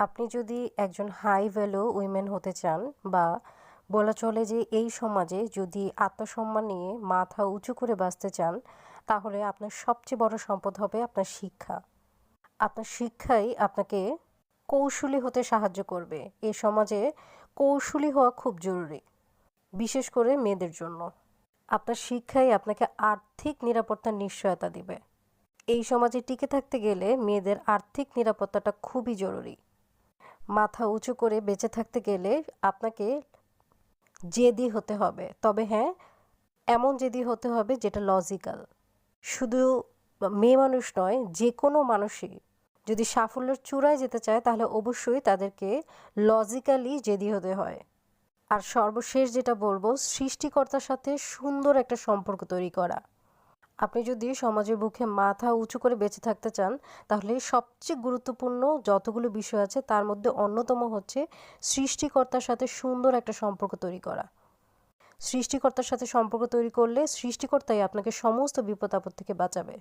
আপনি যদি একজন হাই ভ্যালু উইমেন হতে চান বা বলা চলে যে এই সমাজে যদি আত্মসম্মান নিয়ে মাথা উঁচু করে বাঁচতে চান, তাহলে আপনার সবচেয়ে বড় সম্পদ হবে আপনার শিক্ষা। আপনার শিক্ষাই আপনাকে কৌশলী হতে সাহায্য করবে। এই সমাজে কৌশলী হওয়া খুব জরুরি, বিশেষ করে মেয়েদের জন্য। আপনার শিক্ষাই আপনাকে আর্থিক নিরাপত্তার নিশ্চয়তা দিবে। এই সমাজে টিকে থাকতে গেলে মেয়েদের আর্থিক নিরাপত্তাটা খুবই জরুরি। মাথা উঁচু করে বেঁচে থাকতে গেলে আপনাকে জেদি হতে হবে, তবে হ্যাঁ, এমন জেদি হতে হবে যেটা লজিক্যাল। শুধু মেয়ে মানুষ নয়, যে কোনো মানুষই যদি সাফল্যের চূড়ায় যেতে চায় তাহলে অবশ্যই তাদেরকে লজিক্যালি জেদি হতে হয়। আর সর্বশেষ যেটা বলবো, সৃষ্টিকর্তার সাথে সুন্দর একটা সম্পর্ক তৈরি করা। আপনি যদি সমাজের বুকে মাথা উঁচু করে বেঁচে থাকতে চান, তাহলে সবচেয়ে গুরুত্বপূর্ণ যতগুলো বিষয় আছে তার মধ্যে অন্যতম হচ্ছে সৃষ্টিকর্তার সাথে সুন্দর একটা সম্পর্ক তৈরি করা। সৃষ্টিকর্তার সাথে সম্পর্ক তৈরি করলে সৃষ্টিকর্তাই আপনাকে সমস্ত বিপদ আপদ থেকে বাঁচাবে।